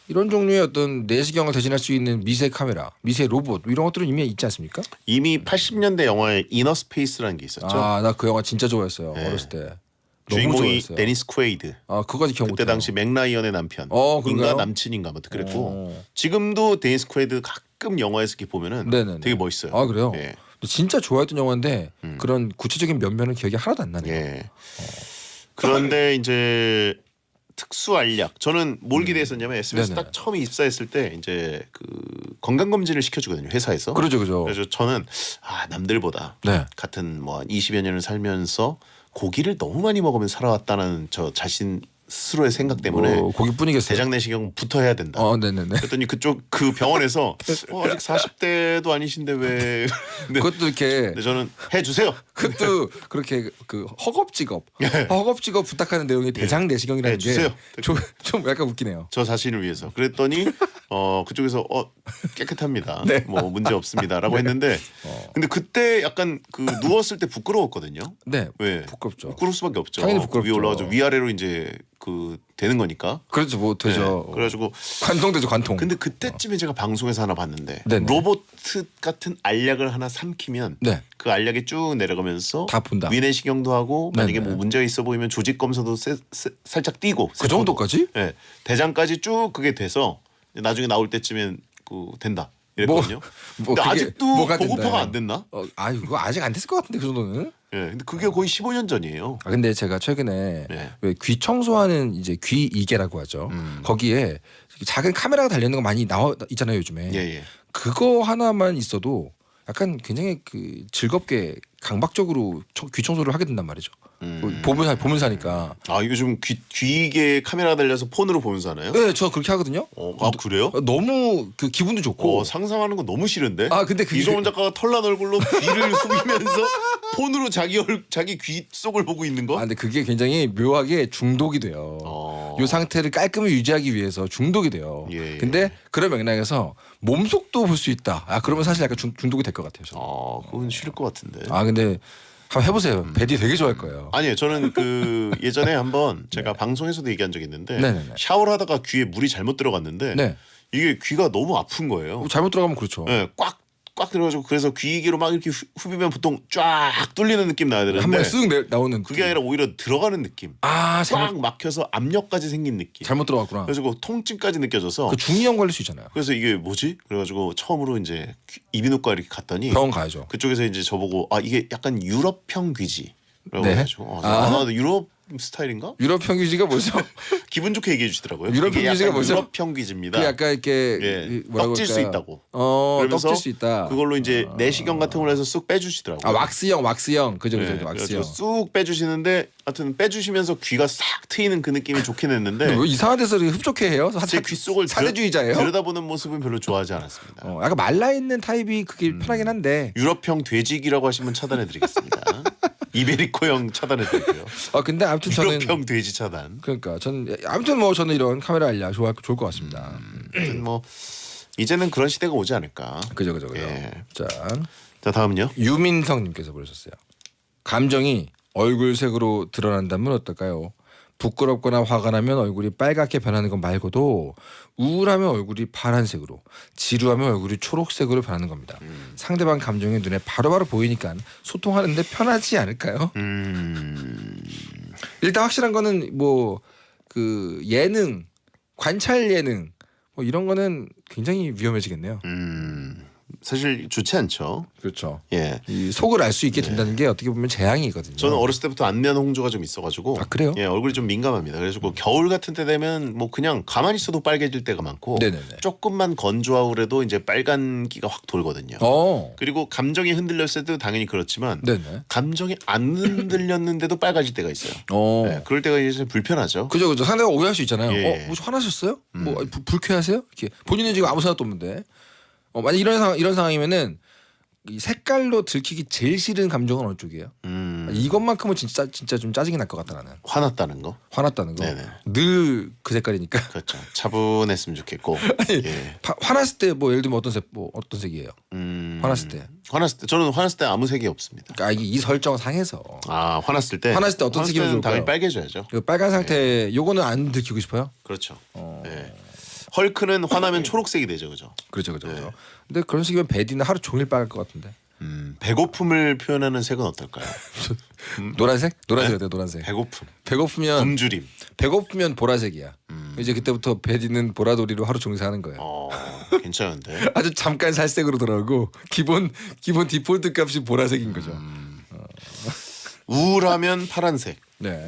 이런 종류의 어떤 내시경을 대신할 수 있는 미세 카메라, 미세 로봇 이런 것들은 이미 있지 않습니까? 이미 80년대 영화에 이너 스페이스라는 게 있었죠. 나 그 영화 진짜 좋아했어요. 네. 어렸을 때. 너무 주인공이 좋아했어요. 데니스 퀘이드. 그거까지 기억 그때 못해요. 당시 맥라이언의 남편. 그런가요? 인가 남친인가 뭐 그랬고 지금도 데니스 퀘이드 가끔 영화에서 이렇게 보면은 네네네. 되게 멋있어요. 그래요? 예. 진짜 좋아했던 영화인데 그런 구체적인 면면은 기억이 하나도 안 나네요. 예. 그런데 이제 특수 알약. 저는 뭘 기대했었냐면 SBS 네네. 딱 처음 입사했을 때 이제 그 건강 검진을 시켜주거든요 회사에서. 그죠. 그래서 저는 남들보다 네. 같은 뭐 한 20여 년을 살면서 고기를 너무 많이 먹으면 살아왔다는 저 자신 스스로의 생각 때문에 고기뿐이겠어요. 대장 내시경부터 해야 된다. 네네네. 그랬더니 그 병원에서 아직 40대도 아니신데 왜? 근데, 그것도 이렇게 근데 저는 해주세요. 그것도 그렇게 그 허겁지겁 부탁하는 내용이 대장 내시경이라는 게 주세요. 좀 약간 웃기네요. 저 자신을 위해서. 그랬더니 그쪽에서 깨끗합니다. 네. 뭐 문제 없습니다라고 했는데 근데 그때 약간 그 누웠을 때 부끄러웠거든요. 네. 왜? 부끄럽죠. 부끄러울 수밖에 없죠. 당연히 부끄럽죠. 위에 올라가서 위아래로 이제 그 되는 거니까. 그렇죠. 뭐 되죠. 네. 그래가지고 관통되죠. 관통. 근데 그때쯤에 제가 방송에서 하나 봤는데 네네. 로봇 같은 알약을 하나 삼키면 네. 그 알약이 쭉 내려가면서 다 본다. 위내시경도 하고 만약에 네네. 뭐 문제가 있어 보이면 조직 검사도 살짝 띄고 그 정도까지? 네. 대장까지 쭉 그게 돼서 나중에 나올 때쯤엔 된다 이랬거든요. 근데 그게 아직도 뭐가 보고파가 된다요? 안 됐나? 그거 아직 안 됐을 것 같은데 그 정도는. 예. 근데 그게 거의 15년 전이에요. 근데 제가 최근에 네. 왜 귀 청소하는 이제 귀 이개라고 하죠. 거기에 작은 카메라가 달려 있는 거 많이 나와 있잖아요 요즘에. 예. 그거 하나만 있어도 약간 굉장히 그 즐겁게 강박적으로 귀 청소를 하게 된단 말이죠. 보면 사니까. 아 이거 좀 귀에 카메라 달려서 폰으로 보면서 하나요? 네, 저 그렇게 하거든요. 아 그래요? 너무 그 기분도 좋고. 상상하는 거 너무 싫은데. 아 근데 그게 이종원 작가가 털난 얼굴로 귀를 숙이면서 폰으로 자기 귀 속을 보고 있는 거? 아 근데 그게 굉장히 묘하게 중독이 돼요. 이 상태를 깔끔히 유지하기 위해서 중독이 돼요. 예. 근데 그런 맥락에서 몸속도 볼 수 있다. 아 그러면 사실 약간 중독이 될 것 같아요. 저는. 그건 싫을 것 같은데. 아 근데 한번 해보세요. 베디 되게 좋아할 거예요. 아니요, 저는 그 예전에 한번 제가 방송에서도 얘기한 적이 있는데 네네네. 샤워를 하다가 귀에 물이 잘못 들어갔는데 네. 이게 귀가 너무 아픈 거예요. 잘못 들어가면 그렇죠. 네, 꽉 들어가지고 그래서 귀기로 막 이렇게 후비면 보통 쫙 뚫리는 느낌 나야 되는데 한 번에 쓱 나오는. 그게 아니라 오히려 들어가는 느낌. 아 꽉 막혀서 압력까지 생긴 느낌. 잘못 들어갔구나. 그래서 그 통증까지 느껴져서 그 중이염 걸릴 수 있잖아요. 그래서 이게 뭐지? 그래가지고 처음으로 이제 이비인후과 이렇게 갔더니 병원 가야죠. 그쪽에서 이제 저보고 이게 약간 유럽형 귀지라고 네. 해가지고 유럽 스타일인가? 유럽형 귀지가 뭐죠? 기분 좋게 얘기해 주시더라고요. 유럽형 이게 귀지가 약간 뭐죠? 유럽형 귀지입니다. 그 약간 이렇게 예, 뭐라고 떡질 수 할까요? 있다고. 떡질 수 있다. 그걸로 이제 내시경 같은 걸 해서 쑥 빼주시더라고요. 아 왁스형 그죠 네, 왁스형. 그래가지고 쑥 빼주시는데 하여튼 빼주시면서 귀가 싹 트이는 그 느낌이 좋긴 했는데 왜 이상한 데서 이렇게 흡족해 해요? 제 귀 속을 사대주의자예요? 들여다보는 모습은 별로 좋아하지 않았습니다. 약간 말라 있는 타입이 그게 편하긴 한데. 유럽형 돼지기라고 하시면 차단해드리겠습니다. 이베리코형 차단해드리고요. 근데 아무튼 저는 유럽형 돼지 차단. 그러니까 아무튼 뭐 저는 이런 카메라 알려 좋을 것 같습니다. 아무튼 뭐 이제는 그런 시대가 오지 않을까. 그죠. 예. 자 다음은요. 유민성님께서 보내셨어요. 감정이 얼굴색으로 드러난다면 어떨까요? 부끄럽거나 화가 나면 얼굴이 빨갛게 변하는 것 말고도 우울하면 얼굴이 파란색으로, 지루하면 얼굴이 초록색으로 변하는 겁니다. 상대방 감정이 눈에 바로바로 보이니까 소통하는데 편하지 않을까요? 일단 확실한 거는 뭐 그 예능, 관찰 예능 뭐 이런 거는 굉장히 위험해지겠네요. 사실 좋지 않죠. 그렇죠. 예. 이 속을 알 수 있게 된다는 게 어떻게 보면 재앙이거든요. 저는 어렸을 때부터 안면 홍조가 좀 있어가지고. 아, 그래요? 예, 얼굴이 좀 민감합니다. 그래서 겨울 같은 때 되면 뭐 그냥 가만히 있어도 빨개질 때가 많고, 네네네. 조금만 건조하고 그래도 이제 빨간기가 확 돌거든요. 그리고 감정이 흔들렸을 때도 당연히 그렇지만, 네네. 감정이 안 흔들렸는데도 빨가질 때가 있어요. 네, 그럴 때가 이제 불편하죠. 그죠. 상대가 오해할 수 있잖아요. 예. 뭐 화나셨어요? 뭐 불쾌하세요? 이렇게 본인은 지금 아무 생각도 없는데. 만약 이런 상황이면은 이 색깔로 들키기 제일 싫은 감정은 어느 쪽이에요? 이것만큼은 진짜 좀 짜증이 날 것 같다 나는. 화났다는 거. 화났다는 거. 네네. 늘 그 색깔이니까. 그렇죠. 차분했으면 좋겠고. 예. 화났을 때 뭐 예를 들면 어떤 색이에요? 화났을 때. 저는 화났을 때 아무 색이 없습니다. 이게 이 설정 상해서. 화났을 때. 화났을 때 어떤 색이 때는 좋을까요? 당연히 빨개져야죠. 그 빨간 상태 요거는 안 들키고 싶어요? 그렇죠. 네. 헐크는 화나면 초록색이 되죠, 그죠? 그렇죠. 근데 그런 식이면 베디는 하루 종일 빨갈 것 같은데. 배고픔을 표현하는 색은 어떨까요? 노란색? 노란색이요, 노란색. 배고프면 굶주림. 배고프면 보라색이야. 이제 그때부터 베디는 보라돌이로 하루 종일 사는 거예요. 괜찮은데. 아주 잠깐 살색으로 돌아오고 기본 디폴트 값이 보라색인 거죠. 우울하면 파란색. 네.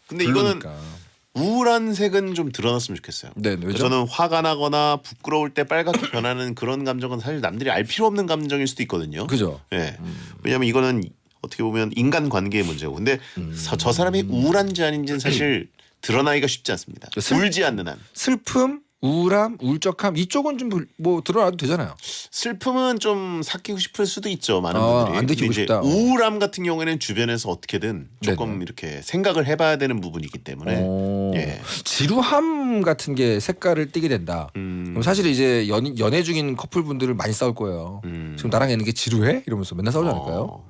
근데 블루니까. 이거는 우울한 색은 좀 드러났으면 좋겠어요. 네, 왜죠? 저는 화가 나거나 부끄러울 때 빨갛게 변하는 그런 감정은 사실 남들이 알 필요 없는 감정일 수도 있거든요. 그죠. 예. 왜냐하면 이거는 어떻게 보면 인간 관계의 문제고, 근데 저 사람이 우울한지 아닌지는 사실 드러나기가 쉽지 않습니다. 울지 않는 한. 슬픔, 우울함, 울적함 이쪽은 좀 뭐 드러나도 되잖아요. 슬픔은 좀 삭히고 싶을 수도 있죠. 많은 분들이. 안 들키고 근데 이제 싶다. 우울함 같은 경우에는 주변에서 어떻게든 조금 네네. 이렇게 생각을 해봐야 되는 부분이기 때문에. 예. 지루함 같은 게 색깔을 띠게 된다. 그럼 사실 이제 연애 중인 커플분들을 많이 싸울 거예요. 지금 나랑 있는 게 지루해? 이러면서 맨날 싸우지 않을까요?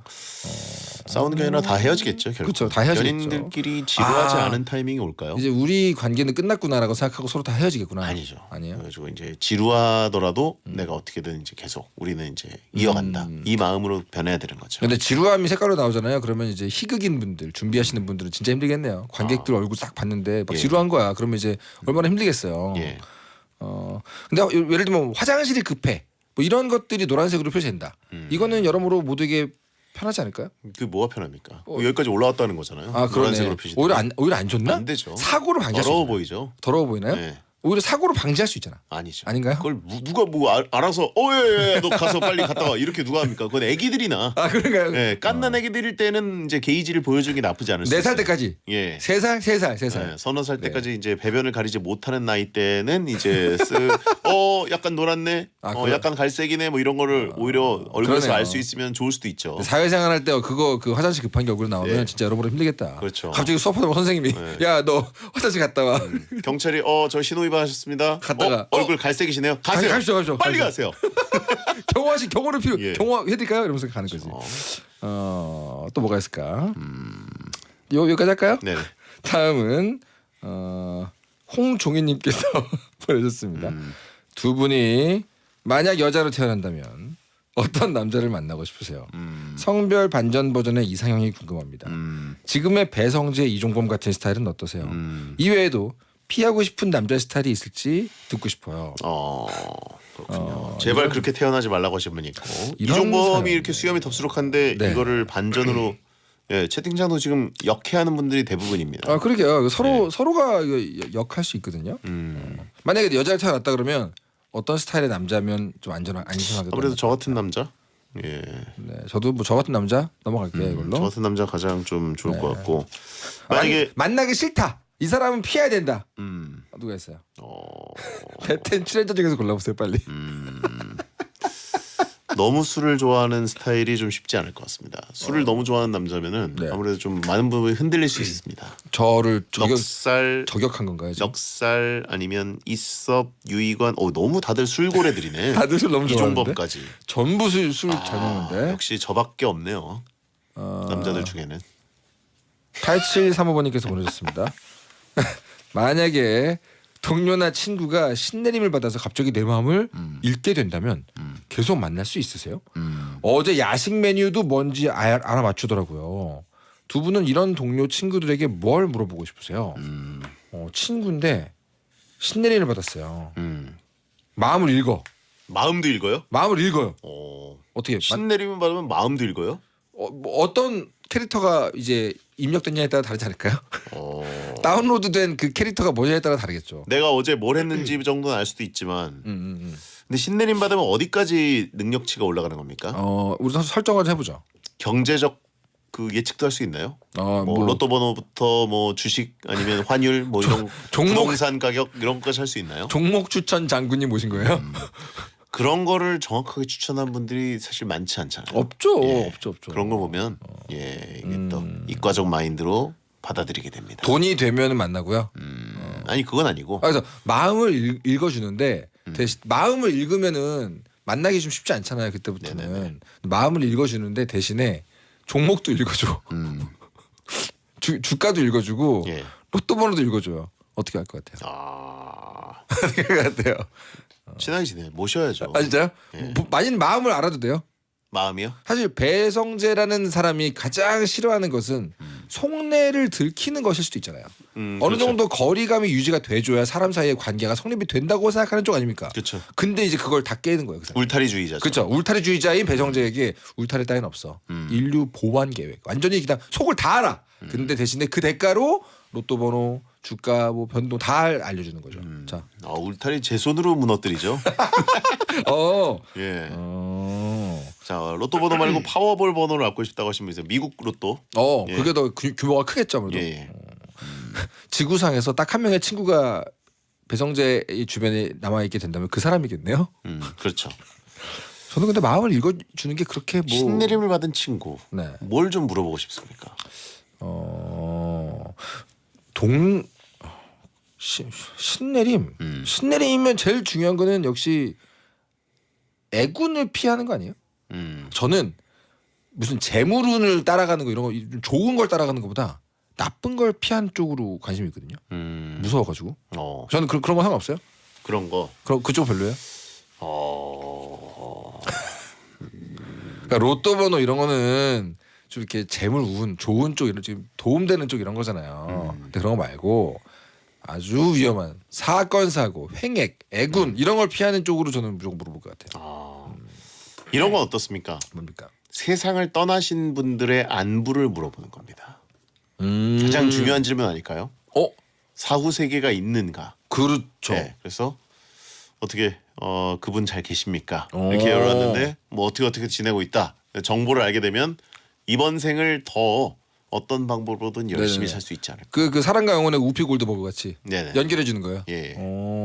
싸우는 게 아니라 다 헤어지겠죠. 결국. 그렇죠. 다 헤어지겠죠. 연인들끼리 지루하지 않은 타이밍이 올까요? 이제 우리 관계는 끝났구나라고 생각하고 서로 다 헤어지겠구나. 아니죠. 아니에요. 그래가지고 이제 지루하더라도 내가 어떻게든 이제 계속 우리는 이제 이어간다. 이 마음으로 변해야 되는 거죠. 근데 지루함이 색깔로 나오잖아요. 그러면 이제 희극인 분들 준비하시는 분들은 진짜 힘들겠네요. 관객들 얼굴 딱 봤는데 막 지루한 거야. 그러면 이제 얼마나 힘들겠어요. 예. 근데 예를 들면 화장실이 급해. 뭐 이런 것들이 노란색으로 표시된다. 이거는 여러모로 모두에게 편하지 않을까요? 그 뭐가 편합니까? 여기까지 올라왔다는 거잖아요. 그러네. 노란색으로 표시. 오히려 안 좋나? 안 되죠. 사고를 방지할 수 더러워 있나요? 보이죠. 더러워 보이나요? 네. 오히려 사고를 방지할 수 있잖아. 아니죠. 아닌가요? 그걸 누가 뭐 알아서 예, 너 가서 빨리 갔다 와 이렇게 누가 합니까? 그건 애기들이나 아 그런가요? 예, 깐난 애기들일 때는 이제 게이지를 보여주는 게 나쁘지 않을 수 있어요. 4살 때까지. 예. 3살, 3살. 네, 서너 살 때까지 이제 배변을 가리지 못하는 나이 때는 이제 약간 노랗네, 아, 그래? 약간 갈색이네, 뭐 이런 거를 오히려 얼굴에서 그러네요. 알 수 있으면 좋을 수도 있죠. 사회생활 할 때 그거 그 화장실 급한 게 얼굴에 나오면 네. 진짜 여러모로 힘들겠다. 그렇죠. 갑자기 수업하다 선생님이 네. 야 너 화장실 갔다 와. 경찰이 저 신호 위반하셨습니다. 갔다가, 얼굴 갈색이시네요. 가세요. 가십시오. 빨리 가세요. 경호를 예. 경호해드릴까요? 이러면서 가는 거지. 또 뭐가 있을까? 여기까지 할까요? 네. 다음은 홍종희님께서 보내줬습니다. 두 분이 만약 여자로 태어난다면 어떤 남자를 만나고 싶으세요? 성별 반전 버전의 이상형이 궁금합니다. 지금의 배성재, 이종범 같은 스타일은 어떠세요? 이외에도 피하고 싶은 남자 스타일이 있을지 듣고 싶어요. 그렇군요. 제발 그렇게 태어나지 말라고 하신 분이 있고 이런 이종범이 사연. 이렇게 수염이 덥수룩한데 네. 이거를 반전으로 채팅창도 지금 역해하는 분들이 대부분입니다. 아 그러게요. 서로가 이거 역할 수 있거든요. 만약에 여자를 태어났다 그러면 어떤 스타일의 남자면 좀 안전하게. 아무래도 저 같은 남자. 예. 네, 저도 뭐 저 같은 남자 넘어갈게요 이걸로. 저 같은 남자 가장 좀 좋을 것 같고 만약에 만나기 싫다. 이 사람은 피해야 된다. 음, 누가 있어요? 배텐 출연자 중에서 골라보세요 빨리. 너무 술을 좋아하는 스타일이 좀 쉽지 않을 것 같습니다. 술을 너무 좋아하는 남자면은 네. 아무래도 좀 많은 부분이 흔들릴 수 있습니다. 저를 넉살 한 건가요? 지금? 넉살 아니면 이섭 유이관 너무 다들 술고래들이네. 다들 술 너무 좋아하는데. 이종범까지. 전부 술 잘 먹는데. 역시 저밖에 없네요. 남자들 중에는. 8735번님께서 보내주셨습니다. 만약에 동료나 친구가 신내림을 받아서 갑자기 내 마음을 읽게 된다면 계속 만날 수 있으세요? 어제 야식 메뉴도 뭔지 알아맞추더라고요. 두 분은 이런 동료 친구들에게 뭘 물어보고 싶으세요? 친구인데 신내림을 받았어요. 마음을 읽어. 마음도 읽어요? 마음을 읽어요. 어떻게? 신내림을 받으면 마음도 읽어요? 뭐 어떤 캐릭터가 이제 입력됐냐에 따라 다르지 않을까요? 다운로드된 그 캐릭터가 뭐냐에 따라 다르겠죠. 내가 어제 뭘 했는지 정도는 알 수도 있지만 근데 신내림 받으면 어디까지 능력치가 올라가는 겁니까? 우리 설정을 좀 해보죠. 경제적 그 예측도 할 수 있나요? 뭐 로또 번호부터 뭐 주식 아니면 환율 뭐 이런 부동산 가격 이런 것까지 할 수 있나요? 종목 추천 장군님 모신 거예요? 그런 거를 정확하게 추천한 분들이 사실 많지 않잖아요. 없죠. 예. 없죠. 그런 걸 보면 이게 또 이과적 마인드로 받아들이게 됩니다. 돈이 되면 만나고요. 아니 그건 아니고 그래서 마음을 읽어주는데 대신 마음을 읽으면은 만나기 좀 쉽지 않잖아요. 그때부터는 네네네. 마음을 읽어주는데 대신에 종목도 읽어줘. 주가도 읽어주고 예. 로또 번호도 읽어줘요. 어떻게 할 것 같아요? 어떻게 할 것 같아요? 친하게 지내 모셔야죠. 아 진짜요? 예. 만약 마음을 알아도 돼요? 마음이요? 사실 배성재라는 사람이 가장 싫어하는 것은 속내를 들키는 것일 수도 있잖아요. 어느 그렇죠. 정도 거리감이 유지가 돼줘야 사람 사이의 관계가 성립이 된다고 생각하는 쪽 아닙니까? 그렇죠. 근데 이제 그걸 다 깨는 거예요. 그 사람. 울타리주의자죠. 그렇죠. 울타리주의자인 배성재에게 울타리 따위는 없어. 인류 보완 계획. 완전히 그냥 속을 다 알아. 근데 대신에 그 대가로 로또 번호, 주가, 뭐 변동 다 알려주는 거죠. 자, 울타리 제 손으로 무너뜨리죠. 예. 자 로또 번호 말고 파워볼 번호를 갖고 싶다고 하시면 이제 미국 로또. 예. 그게 더 규모가 크겠죠, 아무래도. 예. 지구상에서 딱 한 명의 친구가 배성재 주변에 남아 있게 된다면 그 사람이겠네요. 그렇죠. 저는 근데 마음을 읽어주는 게 그렇게 뭐 신내림을 받은 친구. 네. 뭘 좀 물어보고 싶습니까? 신내림. 신내림이면 제일 중요한 거는 역시 애군을 피하는 거 아니에요? 저는 무슨 재물운을 따라가는 거 이런 거 좋은 걸 따라가는 것보다 나쁜 걸 피하는 쪽으로 관심이 있거든요. 무서워가지고. 저는 그런 거 상관없어요? 그런 거. 그럼 그쪽 별로예요? 그러니까 로또 번호 이런 거는 좀 이렇게 재물 운 좋은 쪽 이런 지금 도움되는 쪽 이런 거잖아요. 근데 그런 거 말고 아주 위험한 사건 사고 횡액 애군 이런 걸 피하는 쪽으로 저는 무조건 물어볼 것 같아요. 이런 건 어떻습니까? 뭡니까? 세상을 떠나신 분들의 안부를 물어보는 겁니다. 가장 중요한 질문 아닐까요? 사후 세계가 있는가? 그렇죠. 네, 그래서 어떻게 그분 잘 계십니까? 오. 이렇게 열었는데 뭐 어떻게 지내고 있다. 정보를 알게 되면 이번 생을 더 어떤 방법으로든 열심히 네네. 살 수 있지 않을까. 그 사랑과 영혼의 우피 골드버그 같이 네네. 연결해 주는 거예요. 예.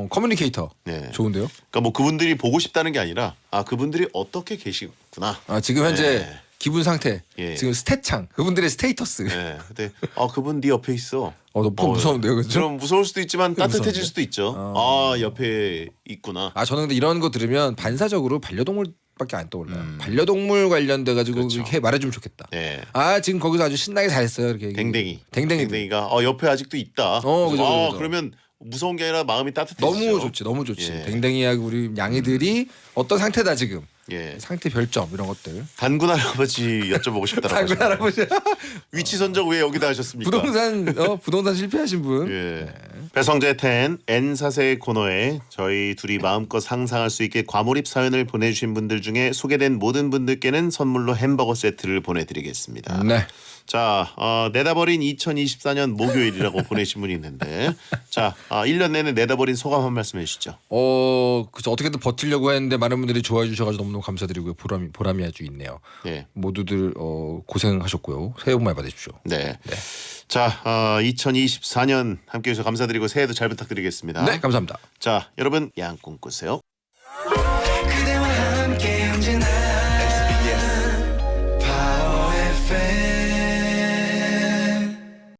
커뮤니케이터. 네. 좋은데요? 그러니까 뭐 그분들이 보고 싶다는 게 아니라 그분들이 어떻게 계시구나. 아, 지금 현재 네. 기분 상태, 예. 지금 스탯창, 그분들의 스테이터스. 네. 근데 그분 네 옆에 있어. 너무 무서운데요, 그죠? 좀 무서울 수도 있지만 따뜻해질 무서운데? 수도 있죠. 옆에 있구나. 저는 근데 이런 거 들으면 반사적으로 반려동물밖에 안 떠올라요. 반려동물 관련돼 가지고 그렇죠. 이렇게 말해주면 좋겠다. 네. 지금 거기서 아주 신나게 잘했어요. 이렇게 댕댕이. 댕댕이. 댕댕이가 옆에 아직도 있다. 그죠, 그죠. 그러면 무서운 게 아니라 마음이 따뜻해지죠. 너무 좋지, 너무 좋지. 예. 댕댕이하고 우리 양이들이 어떤 상태다 지금. 예. 상태 별점 이런 것들. 단군 할아버지 여쭤보고 싶다라고 당근 하셨네요. 할아버지 위치 선정 왜 여기다 하셨습니까? 부동산 실패하신 분. 예. 배성재 10 N사세 코너에 저희 둘이 마음껏 상상할 수 있게 과몰입 사연을 보내주신 분들 중에 소개된 모든 분들께는 선물로 햄버거 세트를 보내드리겠습니다. 네. 자, 내다버린 2024년 목요일이라고 보내신 분이 있는데, 자, 1년 내내 내다버린 소감 한 말씀 해주시죠. 그죠. 어떻게든 버티려고 했는데 많은 분들이 좋아해 주셔가지고 너무너무 감사드리고요. 보람이 아주 있네요. 예. 모두들 고생하셨고요. 새해 복 많이 받으십시오. 네. 자, 2024년 함께해 주셔서 감사드리고 새해도 잘 부탁드리겠습니다. 네, 감사합니다. 자, 여러분 양 꿈꾸세요.